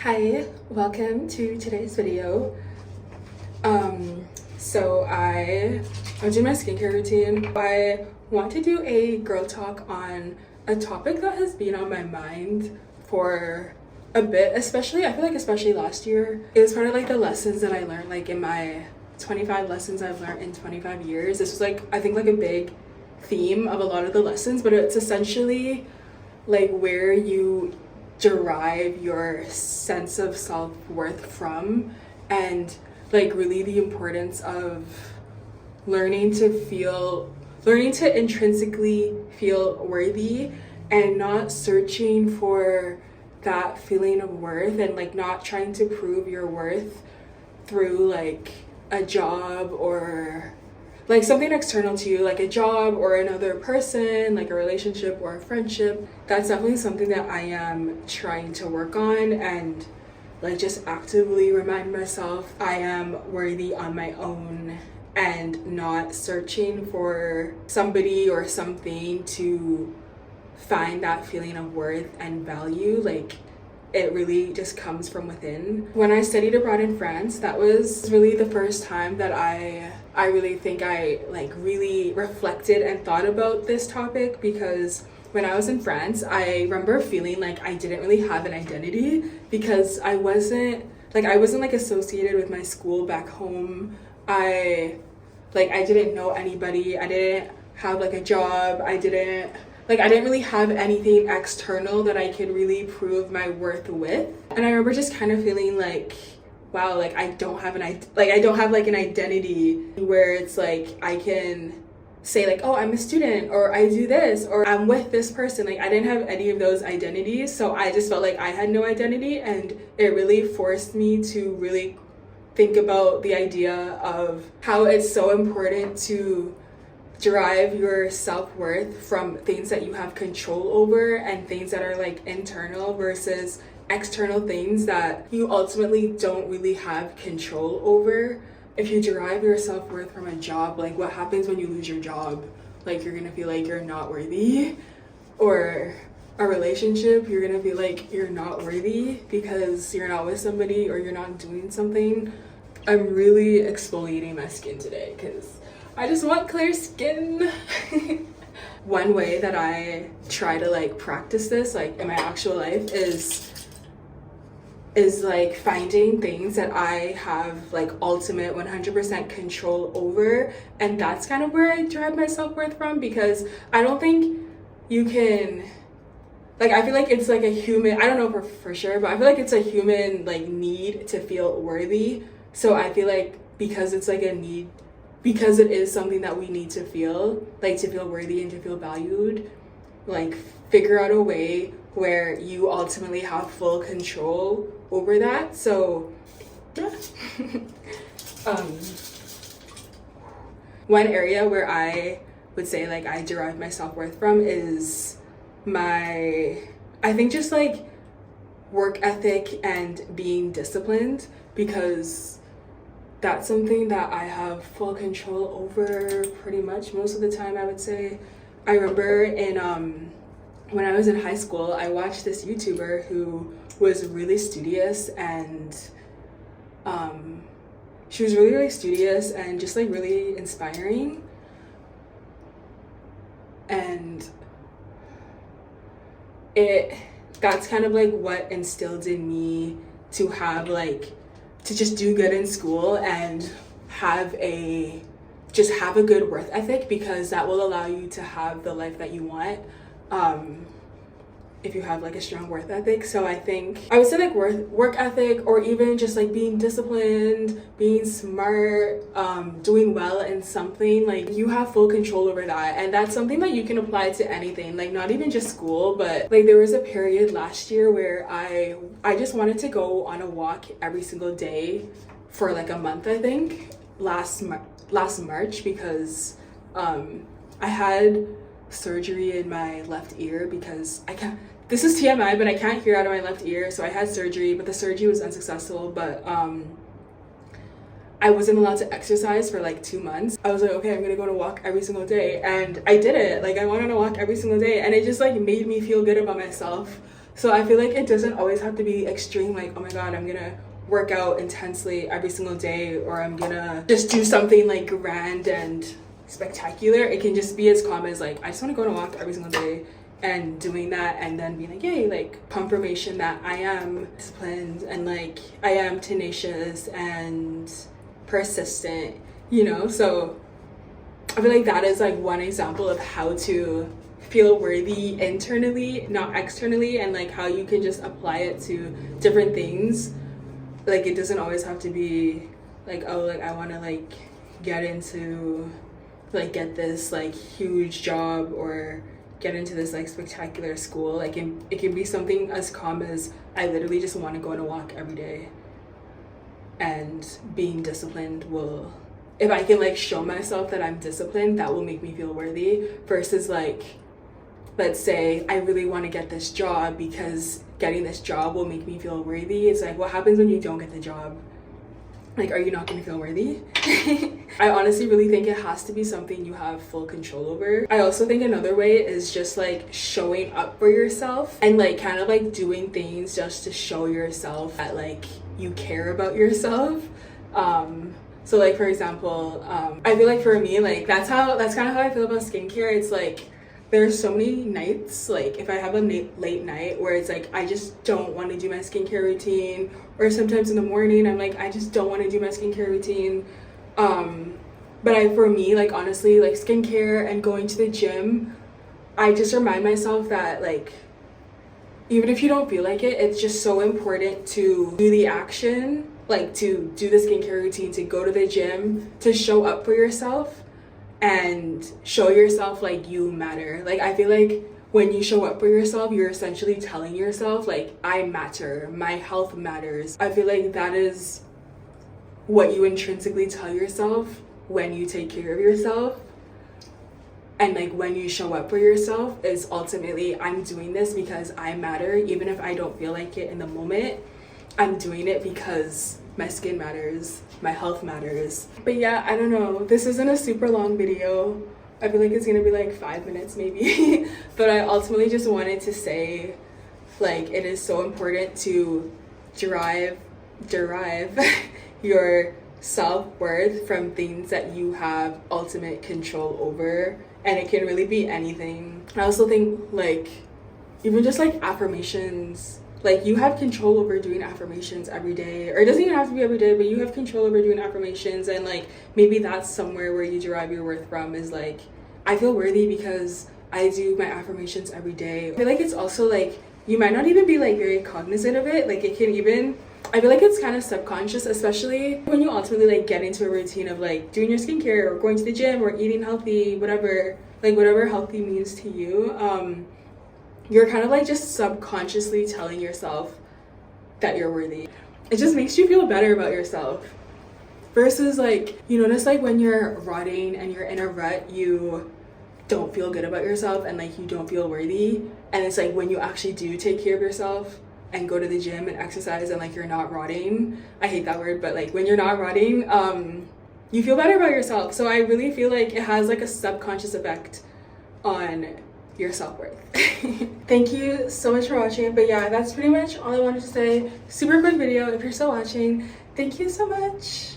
Hi, welcome to today's video. I'm doing my skincare routine. I want to do a girl talk on a topic that has been on my mind for a bit, especially last year. It was part of like the lessons that I learned like in my 25 lessons I've learned in 25 years. This was like I think like a big theme of a lot of the lessons, but it's essentially like where you derive your sense of self-worth from, and like really the importance of learning to intrinsically feel worthy and not searching for that feeling of worth, and like not trying to prove your worth through like a job or like something external to you, like a job or another person, like a relationship or a friendship. That's definitely something that I am trying to work on, and like just actively remind myself I am worthy on my own, and not searching for somebody or something to find that feeling of worth and value. Like it really just comes from within. When I studied abroad in France, that was really the first time that I really think I like really reflected and thought about this topic, because when I was in France, I remember feeling like I didn't really have an identity, because I wasn't like associated with my school back home. I didn't know anybody. I didn't have like a job. I didn't really have anything external that I could really prove my worth with. And I remember just kind of feeling like, wow, like I don't have an identity where it's like I can say like, oh, I'm a student, or I do this, or I'm with this person. Like I didn't have any of those identities, so I just felt like I had no identity, and it really forced me to really think about the idea of how it's so important to derive your self-worth from things that you have control over, and things that are like internal versus external things that you ultimately don't really have control over. If you derive your self-worth from a job, like what happens when you lose your job? Like you're gonna feel like you're not worthy. Or a relationship, you're gonna feel like you're not worthy because you're not with somebody or you're not doing something. I'm really exfoliating my skin today because I just want clear skin. One way that I try to like practice this like in my actual life is like finding things that I have like ultimate 100% control over, and that's kind of where I derive my self-worth from, because I don't think you can, like I feel like it's like a human, I don't know for sure, but I feel like it's a human like need to feel worthy. So I feel like because it's like a need, because it is something that we need to feel, like to feel worthy and to feel valued, like figure out a way where you ultimately have full control over that. So yeah. One area where I would say like I derive my self-worth from is I think just like work ethic and being disciplined, because that's something that I have full control over pretty much most of the time, I would say. I remember when I was in high school, I watched this YouTuber who was really studious, and she was really, really studious and just like really inspiring. And that's kind of like what instilled in me to have like, to just do good in school and have a good work ethic, because that will allow you to have the life that you want if you have like a strong work ethic. So I think I would say like work ethic, or even just like being disciplined, being smart, doing well in something, like you have full control over that. And that's something that you can apply to anything, like not even just school, but like there was a period last year where I just wanted to go on a walk every single day for like a month, I think last March, because I had surgery in my left ear, because this is TMI, but I can't hear out of my left ear. So I had surgery, but the surgery was unsuccessful. But I wasn't allowed to exercise for like 2 months. I was like, okay, I'm gonna go on a walk every single day, and I did it. Like I went on a walk every single day, and it just like made me feel good about myself. So I feel like it doesn't always have to be extreme, like, oh my god, I'm gonna work out intensely every single day, or I'm gonna just do something like grand and spectacular. It can just be as calm as like, I just want to go on a walk every single day, and doing that and then being like, yay, like confirmation that I am disciplined and like I am tenacious and persistent, you know. So I feel like that is like one example of how to feel worthy internally, not externally, and like how you can just apply it to different things. Like it doesn't always have to be like, oh, like I want to like get into like get this like huge job or get into this like spectacular school. Like it can be something as calm as I literally just want to go on a walk every day, and being disciplined will, if I can like show myself that I'm disciplined, that will make me feel worthy, versus like, let's say I really want to get this job because getting this job will make me feel worthy. It's like, what happens when you don't get the job? Like, are you not going to feel worthy? I honestly really think it has to be something you have full control over. I also think another way is just like showing up for yourself and like kind of like doing things just to show yourself that like you care about yourself. So like for example, I feel like for me, like that's kind of how I feel about skincare. It's like there's so many nights, like if I have a late night where it's like I just don't want to do my skincare routine, or sometimes in the morning I'm like I just don't want to do my skincare routine. But for me, like honestly, like skincare and going to the gym, I just remind myself that like even if you don't feel like it, it's just so important to do the action, like to do the skincare routine, to go to the gym, to show up for yourself and show yourself like you matter. Like I feel like when you show up for yourself, you're essentially telling yourself like I matter, my health matters. I feel like that is what you intrinsically tell yourself when you take care of yourself. And like when you show up for yourself is ultimately, I'm doing this because I matter, even if I don't feel like it in the moment. I'm doing it because my skin matters, my health matters. But yeah, I don't know, this isn't a super long video. I feel like it's gonna be like 5 minutes maybe. But I ultimately just wanted to say like it is so important to derive your self-worth from things that you have ultimate control over, and it can really be anything. I also think like even just like affirmations, like you have control over doing affirmations every day, or it doesn't even have to be every day, but you have control over doing affirmations. And like maybe that's somewhere where you derive your worth from, is like I feel worthy because I do my affirmations every day. I feel like it's also like you might not even be like very cognizant of it. Like it can even, I feel like it's kind of subconscious, especially when you ultimately like get into a routine of like doing your skincare or going to the gym or eating healthy, whatever, like whatever healthy means to you. You're kind of like just subconsciously telling yourself that you're worthy. It just makes you feel better about yourself. Versus like, you notice like when you're rotting and you're in a rut, you don't feel good about yourself and like you don't feel worthy. And it's like when you actually do take care of yourself and go to the gym and exercise and like you're not rotting, I hate that word, but like when you're not rotting, you feel better about yourself. So I really feel like it has like a subconscious effect on your self-worth. Thank you so much for watching. But yeah, that's pretty much all I wanted to say. Super quick video. If you're still watching, thank you so much.